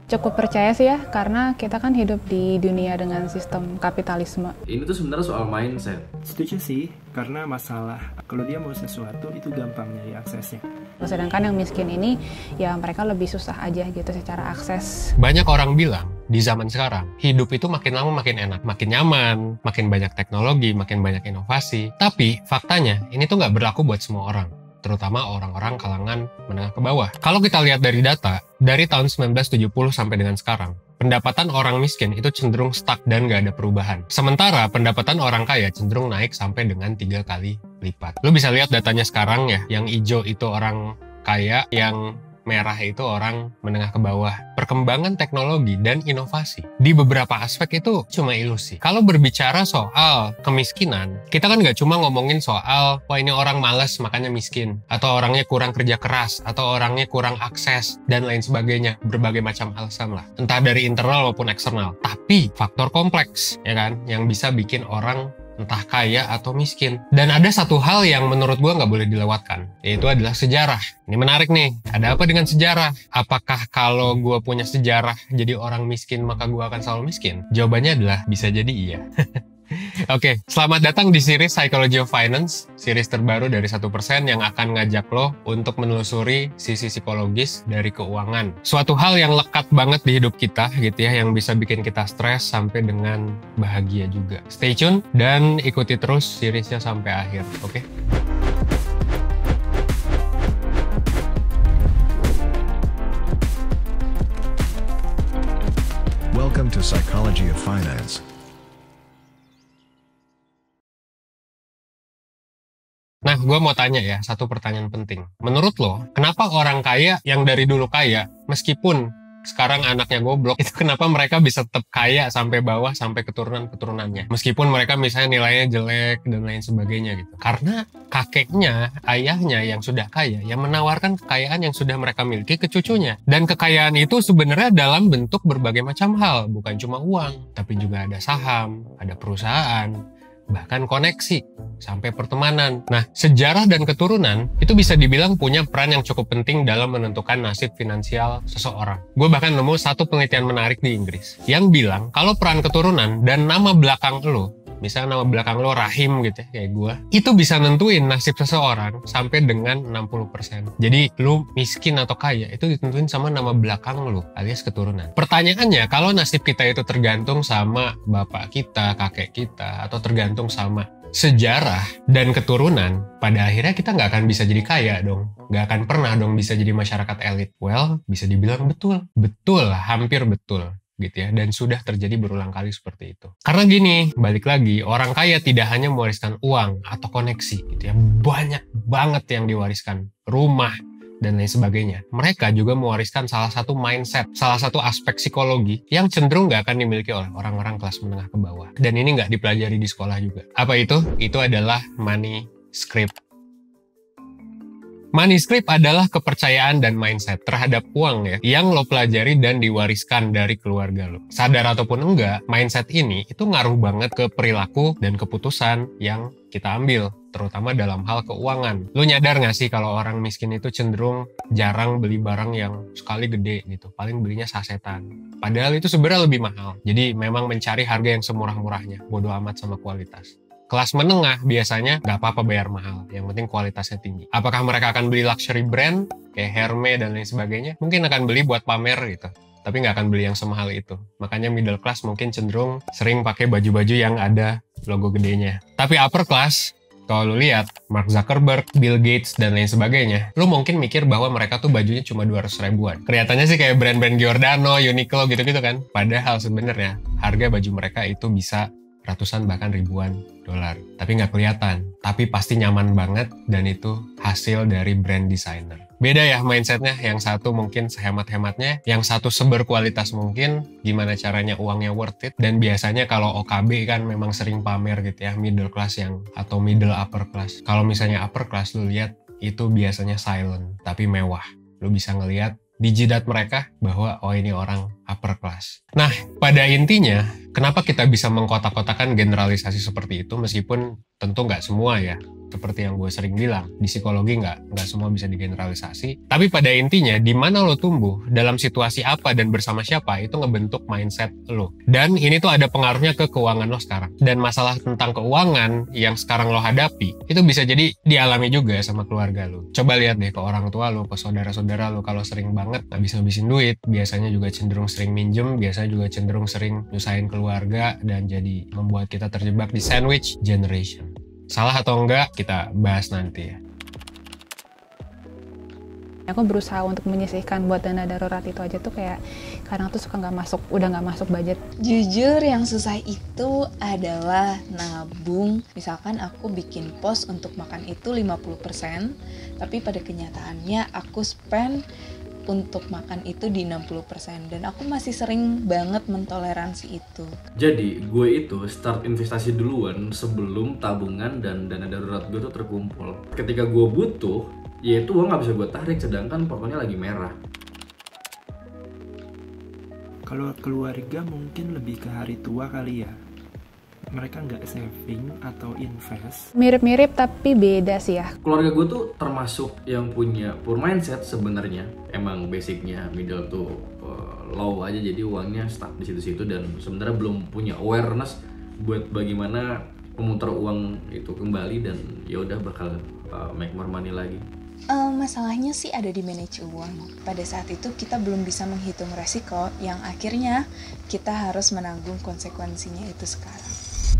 Cukup percaya sih ya, karena kita kan hidup di dunia dengan sistem kapitalisme. Ini tuh sebenarnya soal mindset. Setuju sih, karena masalah kalau dia mau sesuatu itu gampang nyari aksesnya. Sedangkan yang miskin ini, ya mereka lebih susah aja gitu secara akses. Banyak orang bilang, di zaman sekarang, hidup itu makin lama makin enak, makin nyaman, makin banyak teknologi, makin banyak inovasi. Tapi, faktanya, ini tuh nggak berlaku buat semua orang, terutama orang-orang kalangan menengah ke bawah. Kalau kita lihat dari data, dari tahun 1970 sampai dengan sekarang, pendapatan orang miskin itu cenderung stuck dan nggak ada perubahan. Sementara pendapatan orang kaya cenderung naik sampai dengan 3 kali lipat. Lo bisa lihat datanya sekarang ya, yang hijau itu orang kaya, yang merah itu orang menengah ke bawah. Perkembangan teknologi dan inovasi di beberapa aspek itu cuma ilusi. Kalau berbicara soal kemiskinan, kita kan nggak cuma ngomongin soal wah ini orang malas makanya miskin, atau orangnya kurang kerja keras, atau orangnya kurang akses dan lain sebagainya. Berbagai macam alasan lah, entah dari internal maupun eksternal. Tapi faktor kompleks ya kan yang bisa bikin orang entah kaya atau miskin. Dan ada satu hal yang menurut gue nggak boleh dilewatkan, yaitu adalah sejarah. Ini menarik nih, ada apa dengan sejarah? Apakah kalau gue punya sejarah jadi orang miskin maka gue akan selalu miskin? Jawabannya adalah bisa jadi iya. Oke, selamat datang di series Psychology of Finance, series terbaru dari 1% yang akan ngajak lo untuk menelusuri sisi psikologis dari keuangan. Suatu hal yang lekat banget di hidup kita gitu ya, yang bisa bikin kita stres sampai dengan bahagia juga. Stay tune dan ikuti terus seriesnya sampai akhir, oke? Welcome to Psychology of Finance. Nah, gue mau tanya ya, satu pertanyaan penting. Menurut lo, kenapa orang kaya yang dari dulu kaya, meskipun sekarang anaknya goblok, itu kenapa mereka bisa tetap kaya sampai bawah, sampai keturunan-keturunannya? Meskipun mereka misalnya nilainya jelek dan lain sebagainya gitu. Karena kakeknya, ayahnya yang sudah kaya, yang menawarkan kekayaan yang sudah mereka miliki ke cucunya. Dan kekayaan itu sebenarnya dalam bentuk berbagai macam hal, bukan cuma uang, tapi juga ada saham, ada perusahaan, bahkan koneksi, sampai pertemanan. Nah, sejarah dan keturunan itu bisa dibilang punya peran yang cukup penting dalam menentukan nasib finansial seseorang. Gue bahkan nemu satu penelitian menarik di Inggris yang bilang kalau peran keturunan dan nama belakang lo, misalnya nama belakang lo Rahim gitu ya, kayak gue, itu bisa nentuin nasib seseorang sampai dengan 60%. Jadi lo miskin atau kaya itu ditentuin sama nama belakang lo alias keturunan. Pertanyaannya, kalau nasib kita itu tergantung sama bapak kita, kakek kita, atau tergantung sama sejarah dan keturunan, pada akhirnya kita nggak akan bisa jadi kaya dong. Nggak akan pernah dong bisa jadi masyarakat elit. Well, bisa dibilang betul. Betul, hampir betul. Gitu ya, dan sudah terjadi berulang kali seperti itu. Karena gini, balik lagi, orang kaya tidak hanya mewariskan uang atau koneksi gitu ya, banyak banget yang diwariskan, rumah dan lain sebagainya. Mereka juga mewariskan salah satu mindset, salah satu aspek psikologi yang cenderung nggak akan dimiliki oleh orang-orang kelas menengah ke bawah. Dan ini nggak dipelajari di sekolah juga. Apa itu? Itu adalah money script. Money script adalah kepercayaan dan mindset terhadap uang ya, yang lo pelajari dan diwariskan dari keluarga lo. Sadar ataupun enggak, mindset ini itu ngaruh banget ke perilaku dan keputusan yang kita ambil, terutama dalam hal keuangan. Lo nyadar nggak sih kalau orang miskin itu cenderung jarang beli barang yang sekali gede gitu, paling belinya sasetan. Padahal itu sebenarnya lebih mahal. Jadi memang mencari harga yang semurah-murahnya, bodo amat sama kualitas. Kelas menengah biasanya nggak apa-apa bayar mahal, yang penting kualitasnya tinggi. Apakah mereka akan beli luxury brand, kayak Hermes dan lain sebagainya? Mungkin akan beli buat pamer gitu, tapi nggak akan beli yang semahal itu. Makanya middle class mungkin cenderung sering pakai baju-baju yang ada logo gedenya. Tapi upper class, kalau lu lihat, Mark Zuckerberg, Bill Gates, dan lain sebagainya, lu mungkin mikir bahwa mereka tuh bajunya cuma 200 ribuan. Kelihatannya sih kayak brand-brand Giordano, Uniqlo gitu-gitu kan. Padahal sebenarnya harga baju mereka itu bisa ratusan bahkan ribuan dolar. Tapi nggak kelihatan. Tapi pasti nyaman banget dan itu hasil dari brand designer. Beda ya mindsetnya. Yang satu mungkin sehemat-hematnya, yang satu seberkualitas mungkin, gimana caranya uangnya worth it. Dan biasanya kalau OKB kan memang sering pamer gitu ya, middle class yang atau middle upper class. Kalau misalnya upper class lu lihat itu biasanya silent tapi mewah. Lu bisa ngelihat di jidat mereka bahwa oh ini orang upper class. Nah, pada intinya, kenapa kita bisa mengkotak-kotakan generalisasi seperti itu, meskipun tentu nggak semua ya. Seperti yang gue sering bilang, di psikologi nggak semua bisa digeneralisasi. Tapi pada intinya, di mana lo tumbuh, dalam situasi apa dan bersama siapa, itu ngebentuk mindset lo. Dan ini tuh ada pengaruhnya ke keuangan lo sekarang. Dan masalah tentang keuangan yang sekarang lo hadapi, itu bisa jadi dialami juga sama keluarga lo. Coba lihat deh ke orang tua lo, ke saudara-saudara lo, kalau sering banget ngabisin duit, biasanya juga cenderung sering minjem, biasanya juga cenderung sering nyusahin keluarga, dan jadi membuat kita terjebak di sandwich generation. Salah atau enggak, kita bahas nanti ya. Aku berusaha untuk menyisihkan buat dana darurat itu aja tuh kayak kadang tuh suka udah nggak masuk budget. Jujur yang susah itu adalah nabung. Misalkan aku bikin pos untuk makan itu 50%, tapi pada kenyataannya aku spend untuk makan itu di 60%, dan aku masih sering banget mentoleransi itu. Jadi gue itu start investasi duluan sebelum tabungan dan dana darurat gue tuh terkumpul. Ketika gue butuh, ya itu uang gak bisa gue tarik, sedangkan pokoknya lagi merah. Kalau keluarga mungkin lebih ke hari tua kali ya. Mereka nggak saving atau invest. Mirip-mirip tapi beda sih ya. Keluarga gue tuh termasuk yang punya poor mindset sebenarnya. Emang basicnya middle tuh low aja, jadi uangnya stuck di situ-situ dan sebenarnya belum punya awareness buat bagaimana memutar uang itu kembali, dan ya udah bakal make more money lagi. Masalahnya sih ada di manage uang. Pada saat itu kita belum bisa menghitung resiko yang akhirnya kita harus menanggung konsekuensinya itu sekarang.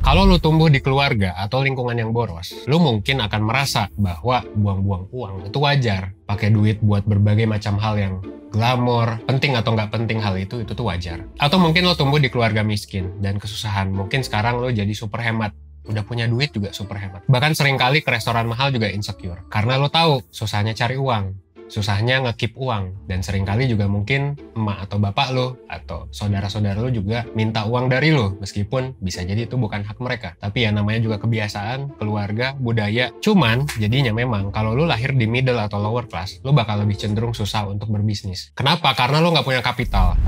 Kalau lo tumbuh di keluarga atau lingkungan yang boros, lo mungkin akan merasa bahwa buang-buang uang itu wajar. Pakai duit buat berbagai macam hal yang glamor, penting atau nggak penting hal itu tuh wajar. Atau mungkin lo tumbuh di keluarga miskin dan kesusahan. Mungkin sekarang lo jadi super hemat. Udah punya duit juga super hemat. Bahkan seringkali ke restoran mahal juga insecure. Karena lo tahu susahnya cari uang. Susahnya nge-keep uang, dan seringkali juga mungkin emak atau bapak lo atau saudara-saudara lo juga minta uang dari lo, meskipun bisa jadi itu bukan hak mereka. Tapi ya namanya juga kebiasaan, keluarga, budaya. Cuman jadinya memang kalau lo lahir di middle atau lower class, lo bakal lebih cenderung susah untuk berbisnis. Kenapa? Karena lo nggak punya kapital.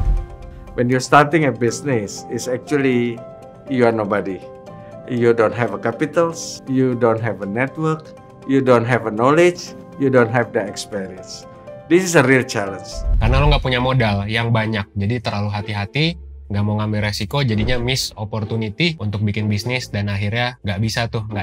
When you're starting a business, it's actually you are nobody. You don't have a capital, you don't have a network, you don't have a knowledge, you don't have the experience. This is a real challenge. Karena lo nggak punya modal yang banyak, jadi terlalu hati-hati, nggak mau ngambil resiko, jadinya miss opportunity untuk bikin bisnis, dan akhirnya nggak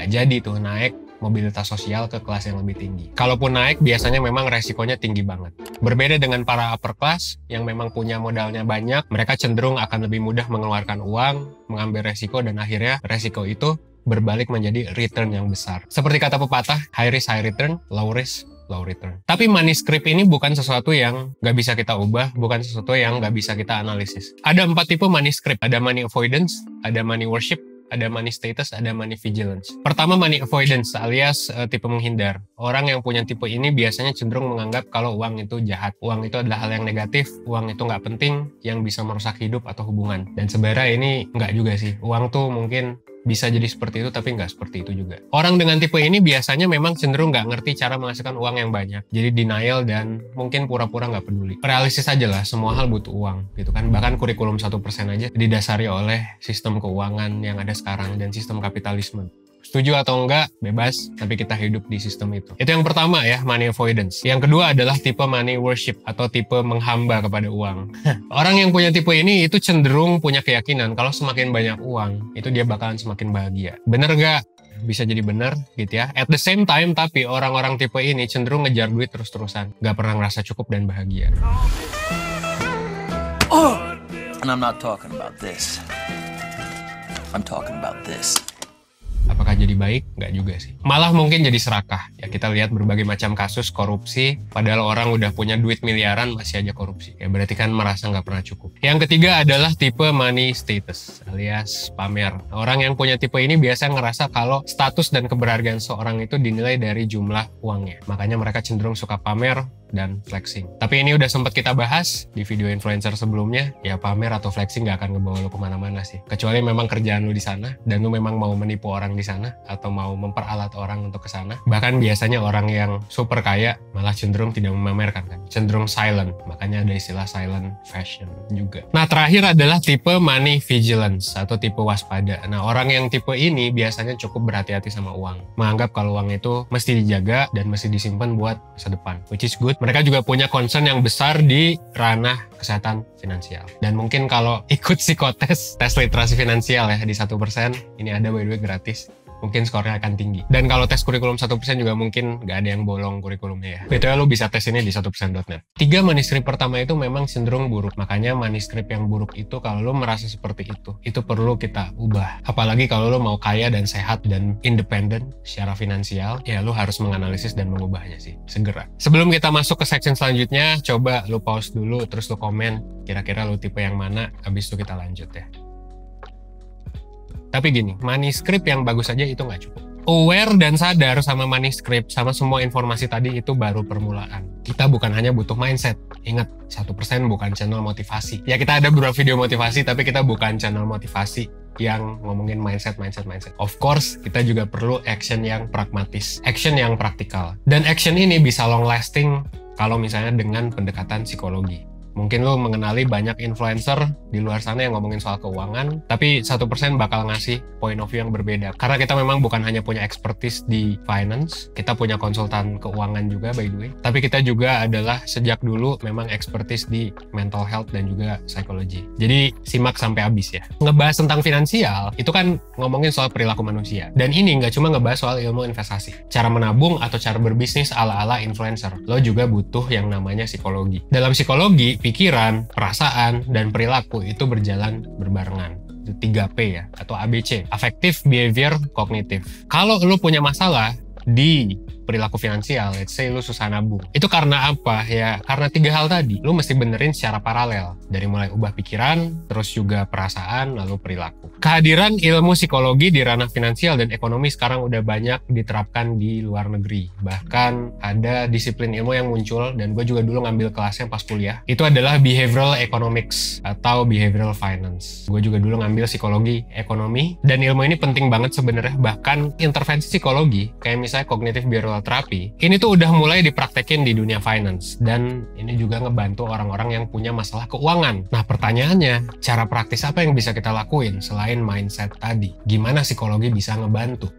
jadi tuh naik mobilitas sosial ke kelas yang lebih tinggi. Kalaupun naik, biasanya memang resikonya tinggi banget. Berbeda dengan para upper class yang memang punya modalnya banyak, mereka cenderung akan lebih mudah mengeluarkan uang, mengambil resiko, dan akhirnya resiko itu berbalik menjadi return yang besar. Seperti kata pepatah, high risk, high return, low risk, low return. Tapi money script ini bukan sesuatu yang nggak bisa kita ubah, bukan sesuatu yang nggak bisa kita analisis. Ada 4 tipe money script. Ada money avoidance, ada money worship, ada money status, ada money vigilance. Pertama, money avoidance alias tipe menghindar. Orang yang punya tipe ini biasanya cenderung menganggap kalau uang itu jahat. Uang itu adalah hal yang negatif, uang itu nggak penting, yang bisa merusak hidup atau hubungan. Dan sebenarnya ini nggak juga sih. Uang tuh mungkin bisa jadi seperti itu, tapi nggak seperti itu juga. Orang dengan tipe ini biasanya memang cenderung nggak ngerti cara menghasilkan uang yang banyak. Jadi denial dan mungkin pura-pura nggak peduli. Realistis aja lah, semua hal butuh uang gitu kan. Bahkan kurikulum 1% aja didasari oleh sistem keuangan yang ada sekarang dan sistem kapitalisme. Setuju atau enggak, bebas, tapi kita hidup di sistem itu. Itu yang pertama ya, money avoidance. Yang kedua adalah tipe money worship atau tipe menghamba kepada uang. Orang yang punya tipe ini itu cenderung punya keyakinan kalau semakin banyak uang, itu dia bakalan semakin bahagia. Bener nggak? Bisa jadi bener gitu ya. At the same time, tapi orang-orang tipe ini cenderung ngejar duit terus-terusan. Nggak pernah ngerasa cukup dan bahagia. Oh! And I'm not talking about this. I'm talking about this. Apakah jadi baik? Nggak juga sih. Malah mungkin jadi serakah. Ya kita lihat berbagai macam kasus korupsi, padahal orang udah punya duit miliaran masih aja korupsi. Ya berarti kan merasa nggak pernah cukup. Yang ketiga adalah tipe money status alias pamer. Orang yang punya tipe ini biasa ngerasa kalau status dan keberhargaan seorang itu dinilai dari jumlah uangnya. Makanya mereka cenderung suka pamer dan flexing. Tapi ini udah sempat kita bahas di video influencer sebelumnya. Ya pamer atau flexing nggak akan ngebawa lo kemana-mana sih. Kecuali memang kerjaan lo di sana dan lo memang mau menipu orang di sana. sana atau mau memperalat orang untuk ke sana. Bahkan biasanya orang yang super kaya malah cenderung tidak memamerkan kan, cenderung silent. Makanya ada istilah silent fashion juga. Nah, terakhir adalah tipe money vigilance atau tipe waspada. Nah, orang yang tipe ini biasanya cukup berhati-hati sama uang. Menganggap kalau uang itu mesti dijaga dan mesti disimpan buat masa depan, which is good. Mereka juga punya concern yang besar di ranah kesehatan finansial. Dan mungkin kalau ikut psikotes, tes literasi finansial ya di 1%, ini ada by the way gratis, mungkin skornya akan tinggi. Dan kalau tes kurikulum 1% juga mungkin nggak ada yang bolong kurikulumnya ya. BTW lo bisa tes ini di 1%.net. 3 manuskrip pertama itu memang cenderung buruk. Makanya manuskrip yang buruk itu kalau lo merasa seperti itu perlu kita ubah. Apalagi kalau lo mau kaya dan sehat dan independen secara finansial, ya lo harus menganalisis dan mengubahnya sih, segera. Sebelum kita masuk ke section selanjutnya, coba lo pause dulu, terus lo komen kira-kira lo tipe yang mana, habis itu kita lanjut ya. Tapi gini, manuskrip yang bagus aja itu nggak cukup. Aware dan sadar sama manuskrip, sama semua informasi tadi itu baru permulaan. Kita bukan hanya butuh mindset. Ingat, 1% bukan channel motivasi. Ya kita ada beberapa video motivasi, tapi kita bukan channel motivasi yang ngomongin mindset. Of course, kita juga perlu action yang pragmatis, action yang praktikal. Dan action ini bisa long lasting kalau misalnya dengan pendekatan psikologi. Mungkin lo mengenali banyak influencer di luar sana yang ngomongin soal keuangan, tapi 1% bakal ngasih point of view yang berbeda. Karena kita memang bukan hanya punya expertise di finance, kita punya konsultan keuangan juga by the way, tapi kita juga adalah sejak dulu memang expertise di mental health dan juga psikologi. Jadi simak sampai habis ya. Ngebahas tentang finansial, itu kan ngomongin soal perilaku manusia. Dan ini nggak cuma ngebahas soal ilmu investasi. Cara menabung atau cara berbisnis ala-ala influencer. Lo juga butuh yang namanya psikologi. Dalam psikologi, pikiran, perasaan, dan perilaku itu berjalan berbarengan. Itu 3P ya, atau ABC. Affective, Behavior, Cognitive. Kalau lu punya masalah di perilaku finansial, let's say lu susah nabung. Itu karena apa? Ya karena 3 hal tadi. Lu mesti benerin secara paralel. Dari mulai ubah pikiran, terus juga perasaan, lalu perilaku. Kehadiran ilmu psikologi di ranah finansial dan ekonomi sekarang udah banyak diterapkan di luar negeri. Bahkan ada disiplin ilmu yang muncul, dan gue juga dulu ngambil kelasnya pas kuliah. Itu adalah Behavioral Economics atau Behavioral Finance. Gue juga dulu ngambil psikologi ekonomi, dan ilmu ini penting banget sebenarnya. Bahkan intervensi psikologi, kayak misalnya kognitif behavioral terapi, ini tuh udah mulai dipraktekin di dunia finance, dan ini juga ngebantu orang-orang yang punya masalah keuangan. Nah pertanyaannya, cara praktis apa yang bisa kita lakuin selain mindset tadi? Gimana psikologi bisa ngebantu?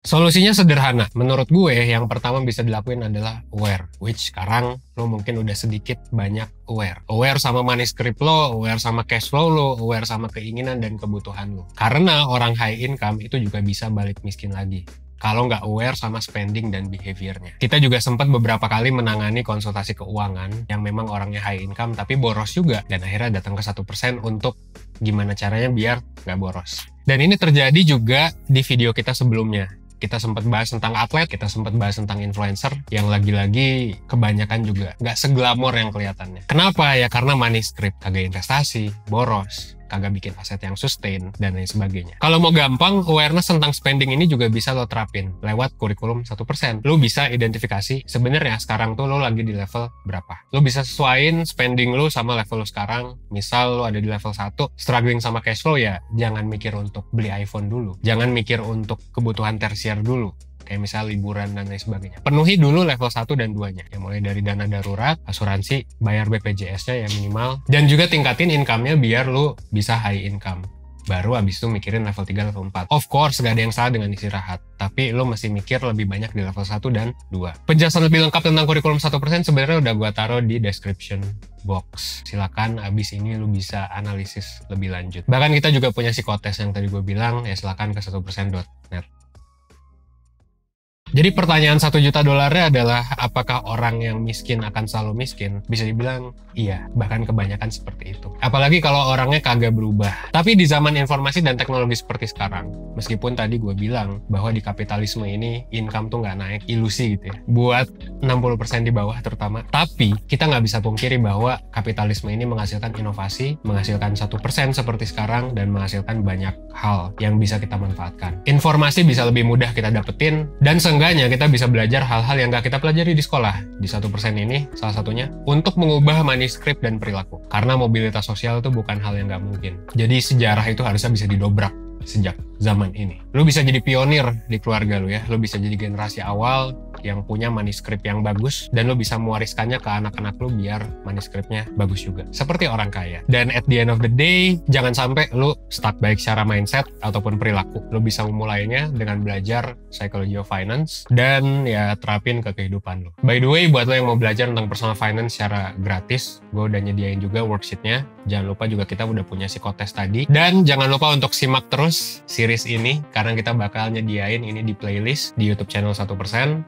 Solusinya sederhana. Menurut gue, yang pertama bisa dilakuin adalah aware. Which sekarang lo mungkin udah sedikit banyak aware. Aware sama manuskrip lo, aware sama cash flow lo, aware sama keinginan dan kebutuhan lo. Karena orang high income itu juga bisa balik miskin lagi kalau nggak aware sama spending dan behaviornya. Kita juga sempat beberapa kali menangani konsultasi keuangan yang memang orangnya high income tapi boros juga, dan akhirnya datang ke 1% untuk gimana caranya biar nggak boros. Dan ini terjadi juga di video kita sebelumnya. Kita sempat bahas tentang atlet, kita sempat bahas tentang influencer yang lagi-lagi kebanyakan juga nggak seglamor yang kelihatannya. Kenapa? Ya karena manuskrip, kagak investasi, boros, kagak bikin aset yang sustain, dan lain sebagainya. Kalau mau gampang, awareness tentang spending ini juga bisa lo terapin lewat kurikulum 1%. Lo bisa identifikasi sebenarnya sekarang tuh lo lagi di level berapa. Lo bisa sesuaiin spending lo sama level lo sekarang. Misal lo ada di level 1, struggling sama cash flow, ya jangan mikir untuk beli iPhone dulu. Jangan mikir untuk kebutuhan tersier dulu. Kayak misal liburan dan lain sebagainya. Penuhi dulu level 1 dan 2-nya. Ya, mulai dari dana darurat, asuransi, bayar BPJS-nya ya minimal. Dan juga tingkatin income-nya biar lu bisa high income. Baru abis itu mikirin level 3, level 4. Of course, gak ada yang salah dengan istirahat. Tapi lu mesti mikir lebih banyak di level 1 dan 2. Penjelasan lebih lengkap tentang kurikulum 1% sebenarnya udah gua taruh di description box. Silakan abis ini lu bisa analisis lebih lanjut. Bahkan kita juga punya psikotes yang tadi gue bilang, ya silakan ke 1%.net. Jadi pertanyaan $1 juta adalah apakah orang yang miskin akan selalu miskin? Bisa dibilang iya, bahkan kebanyakan seperti itu. Apalagi kalau orangnya kagak berubah. Tapi di zaman informasi dan teknologi seperti sekarang, meskipun tadi gue bilang bahwa di kapitalisme ini income tuh nggak naik, ilusi gitu ya. Buat 60% di bawah terutama. Tapi kita nggak bisa pungkiri bahwa kapitalisme ini menghasilkan inovasi, menghasilkan 1% seperti sekarang, dan menghasilkan banyak hal yang bisa kita manfaatkan. Informasi bisa lebih mudah kita dapetin, dan seenggaknya kita bisa belajar hal-hal yang nggak kita pelajari di sekolah. Di 1% ini, salah satunya, untuk mengubah manuskrip dan perilaku. Karena mobilitas sosial itu bukan hal yang nggak mungkin. Jadi sejarah itu harusnya bisa didobrak. sejak zaman ini. Lu bisa jadi pionir di keluarga lu ya. Lu bisa jadi generasi awal yang punya manuskrip yang bagus dan lu bisa mewariskannya ke anak-anak lu biar manuskripnya bagus juga. Seperti orang kaya. Dan at the end of the day, jangan sampai lu stuck baik secara mindset ataupun perilaku. Lu bisa memulainya dengan belajar Psychology of Finance dan ya terapin ke kehidupan lu. By the way, buat lo yang mau belajar tentang personal finance secara gratis, gue udah nyediain juga worksheet-nya. Jangan lupa juga kita udah punya psikotest tadi. Dan jangan lupa untuk simak terus series ini karena kita bakal nyediain ini di playlist di YouTube channel 1%,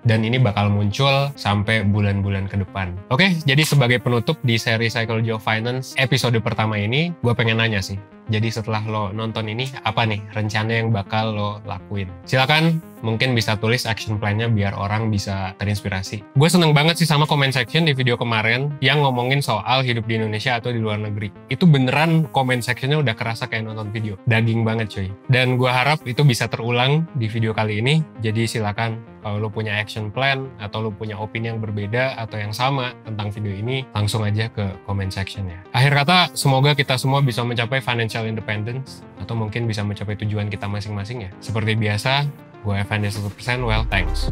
dan ini bakal muncul sampai bulan-bulan ke depan. Oke, jadi sebagai penutup di seri Psychology of Finance episode pertama ini, gue pengen nanya sih. Jadi setelah lo nonton ini, apa nih rencana yang bakal lo lakuin? Silakan mungkin bisa tulis action plan-nya biar orang bisa terinspirasi. Gue seneng banget sih sama comment section di video kemarin yang ngomongin soal hidup di Indonesia atau di luar negeri. Itu beneran comment section-nya udah kerasa kayak nonton video. Daging banget cuy. Dan gue harap itu bisa terulang di video kali ini. Jadi silakan kalau lo punya action plan atau lo punya opini yang berbeda atau yang sama tentang video ini, langsung aja ke comment section ya. Akhir kata, semoga kita semua bisa mencapai financial independence atau mungkin bisa mencapai tujuan kita masing-masing ya. Seperti biasa, gue Evan 1%, well, thanks.